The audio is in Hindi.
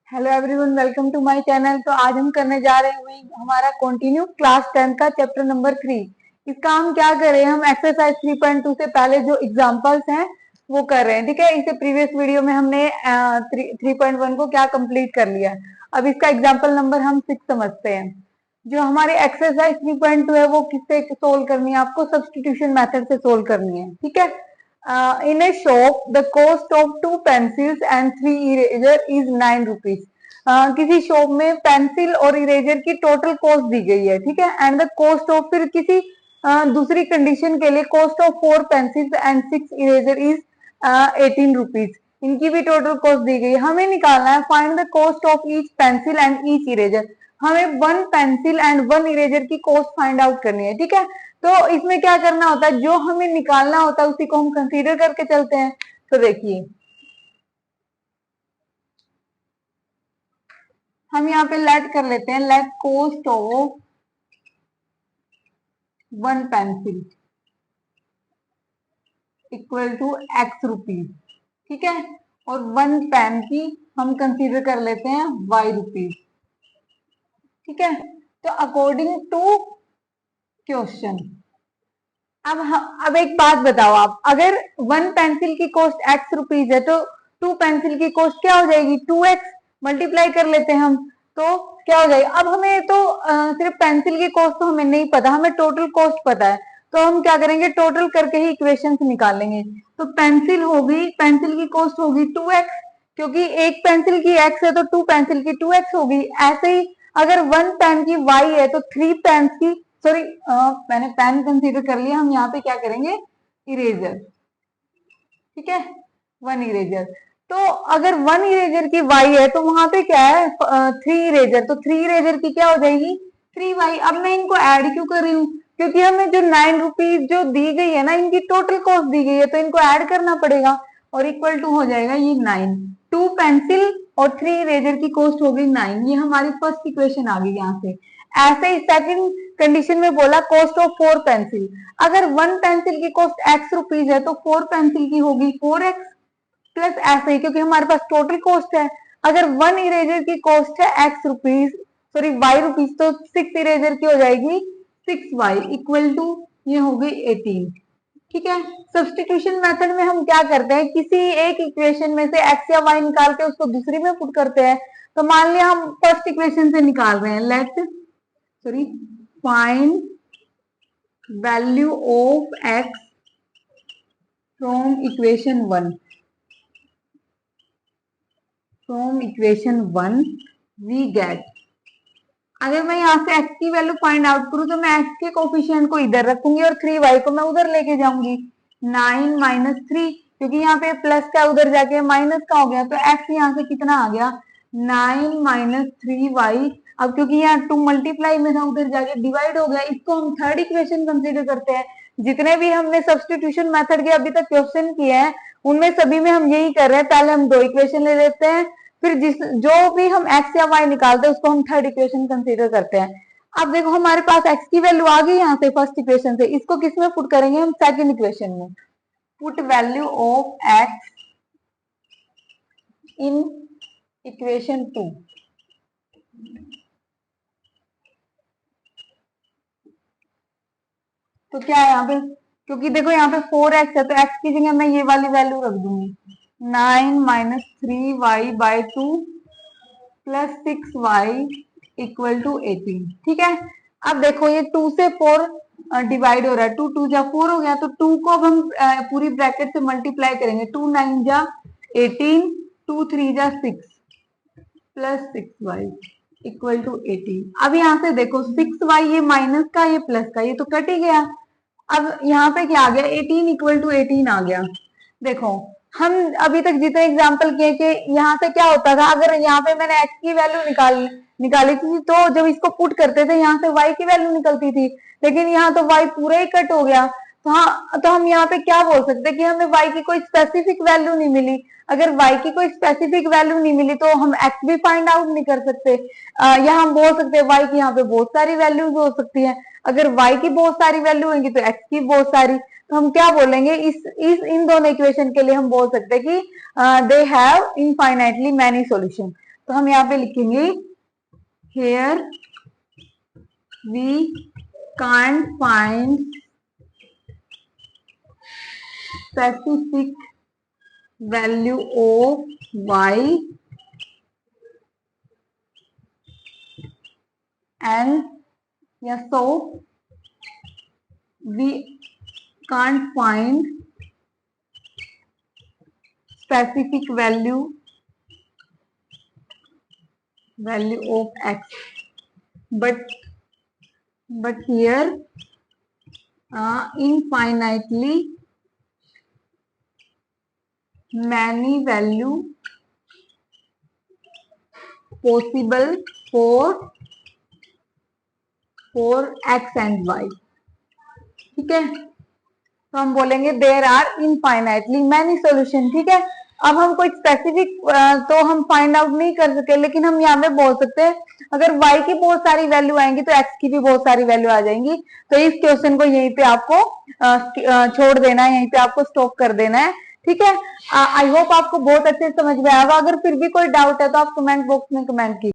Hello everyone, welcome to my channel. तो आज हम करने जा रहे हैं हमारा कंटिन्यू क्लास 10 का चैप्टर नंबर 3। इसका हम क्या कर रहे हैं, हम एक्सरसाइज 3.2 से पहले जो एग्जांपल्स हैं वो कर रहे हैं। ठीक है, इसे प्रीवियस वीडियो में हमने 3.1 को क्या कंप्लीट कर लिया है। अब इसका एग्जाम्पल नंबर हम 6 समझते हैं। जो हमारी एक्सरसाइज 3.2 है वो किससे सोल्व करनी है, आपको सब्सटीट्यूशन मेथड से सोल्व करनी है। ठीक है, in a shop the cost of 2 pencils and 3 eraser is 9 rupees। किसी शॉप में पेंसिल और इरेजर की टोटल कॉस्ट दी गई है। ठीक है, एंड द कॉस्ट ऑफ, फिर किसी दूसरी कंडीशन के लिए cost of 4 pencils and 6 eraser is 18 rupees। इनकी भी टोटल कॉस्ट दी गई है। हमें निकालना है find the cost of each pencil and each eraser. हमें 1 पेंसिल एंड 1 इरेजर की कॉस्ट फाइंड आउट करनी है। ठीक है, तो इसमें क्या करना होता है, जो हमें निकालना होता है उसी को हम कंसीडर करके चलते हैं। तो देखिए, हम यहाँ पे लेट कर लेते हैं, let cost of 1 pencil equal to x rupees. ठीक है, और 1 पेन की हम कंसीडर कर लेते हैं y रुपीज। ठीक है, तो अकॉर्डिंग टू क्वेश्चन, अब एक बात बताओ आप, अगर 1 पेंसिल की कॉस्ट x रुपीज है तो 2 पेंसिल की कॉस्ट क्या हो जाएगी, 2x। मल्टीप्लाई कर लेते हैं हम, तो क्या हो जाएगा। अब हमें तो सिर्फ पेंसिल की कॉस्ट तो हमें नहीं पता, हमें टोटल कॉस्ट पता है। तो हम क्या करेंगे, टोटल करके ही इक्वेशन निकालेंगे। तो पेंसिल होगी, पेंसिल की कॉस्ट होगी 2x, क्योंकि एक पेंसिल की x है तो 2 पेंसिल की 2x होगी। ऐसे ही अगर 1 पेन की y है तो 3 पेन की, सॉरी मैंने पेन कंसीडर कर लिया, हम यहाँ पे क्या करेंगे, इरेजर। ठीक है, 1 इरेजर। तो अगर 1 इरेजर की y है तो वहां पे क्या है, 3 इरेजर, तो 3 इरेजर की क्या हो जाएगी, 3y। अब मैं इनको ऐड क्यों कर रही हूँ, क्योंकि हमें जो 9 रुपीज जो दी गई है ना, इनकी टोटल कॉस्ट दी गई है, तो इनको ऐड करना पड़ेगा और इक्वल टू हो जाएगा ये 9। 2 पेंसिल और 3 इरेजर की कॉस्ट हो गई 9। ये हमारी फर्स्ट इक्वेशन आ गई यहाँ से। ऐसे ही सेकंड कंडीशन में बोला कॉस्ट ऑफ 4 पेंसिल। अगर 1 पेंसिल की कॉस्ट x रुपीज है तो 4 पेंसिल की होगी 4x प्लस ऐसे ही, क्योंकि हमारे पास टोटल कॉस्ट है। अगर 1 इरेजर की कॉस्ट है x rupees, sorry y rupees, तो 6 इरेजर की हो जाएगी 6y इक्वल टू ये हो गई 18। ठीक है, सब्सटीट्यूशन मेथड में हम क्या करते हैं, किसी एक इक्वेशन में से x या y निकाल के उसको दूसरी में पुट करते हैं। तो मान लिया हम फर्स्ट इक्वेशन से निकाल रहे हैं, let sorry find value of x from equation 1। From equation 1 we get, अगर मैं यहाँ से x की वैल्यू फाइंड आउट करूं तो मैं x के कोफिशिएंट को इधर रखूंगी और 3y को मैं उधर लेके जाऊंगी। 9 माइनस 3, क्योंकि यहाँ पे प्लस का उधर जाके माइनस का हो गया, तो x यहाँ से कितना आ गया, 9 माइनस 3y। अब क्योंकि यहाँ 2 मल्टीप्लाई में था, उधर जाके डिवाइड हो गया, इसको हम थर्ड इक्वेशन कंसीडर करते हैं। जितने भी हमने सब्सटीट्यूशन मेथड के अभी तक क्वेश्चन किए हैं उनमें सभी में हम यही कर रहे हैं, पहले हम 2 इक्वेशन ले लेते हैं, फिर जो भी हम x या y निकालते हैं उसको हम थर्ड इक्वेशन कंसीडर करते हैं। अब देखो हमारे पास x की वैल्यू आ गई यहाँ से फर्स्ट इक्वेशन से, इसको किस में पुट करेंगे, हम सेकंड इक्वेशन में। Put value of x in equation 2। तो क्या है यहाँ पे, क्योंकि देखो यहाँ पे 4x है तो x की जगह मैं ये वाली वैल्यू रख दूंगी, 9 minus 3y by 2 plus 6y equal to 18। ठीक है, अब देखो ये 2 से 4 डिवाइड हो रहा है, 2 2 जा 4 हो गया, तो 2 को अब हम पूरी ब्रैकेट से मल्टीप्लाई करेंगे, 2 9 जा 18, 2 3 जा 6 प्लस 6y इक्वल टू 18। अब यहाँ से देखो 6y, ये माइनस का ये प्लस का, ये तो कट ही गया। अब यहाँ पे क्या आ गया, 18 इक्वल टू 18 आ गया। देखो हम अभी तक जितने एग्जाम्पल किए कि यहाँ से क्या होता था, अगर यहाँ पे मैंने x की वैल्यू निकाली थी तो जब इसको पुट करते थे यहाँ से y की वैल्यू निकलती थी, लेकिन यहाँ तो y पूरा ही कट हो गया। तो हाँ, तो हम यहाँ पे क्या बोल सकते हैं कि हमें y की कोई स्पेसिफिक वैल्यू नहीं मिली। अगर y की कोई स्पेसिफिक वैल्यू नहीं मिली तो हम x भी फाइंड आउट नहीं कर सकते। या हम बोल सकते हैं y की यहाँ पे बहुत सारी वैल्यूज हो सकती है। अगर y की बहुत सारी वैल्यू होंगी तो x की बहुत सारी, तो हम क्या बोलेंगे, इस इन दोनों इक्वेशन के लिए हम बोल सकते हैं कि they have infinitely many solution. तो हम यहाँ पे लिखेंगे here we can't find specific value of y and yeah, so we can't find specific value of x, but here infinitely many value possible for x and y. ठीक है, तो हम बोलेंगे there are infinitely many solution. ठीक है, अब हम कोई स्पेसिफिक तो हम फाइंड आउट नहीं कर सके, लेकिन हम यहाँ पे बोल सकते हैं अगर y की बहुत सारी वैल्यू आएंगी तो x की भी बहुत सारी वैल्यू आ जाएंगी। तो इस क्वेश्चन को यहीं पे आपको छोड़ देना है, यहीं पे आपको स्टॉप कर देना है। ठीक है, आई होप आपको बहुत अच्छे से समझ में आएगा। अगर फिर भी कोई डाउट है तो आप कमेंट बॉक्स में कमेंट कीजिए।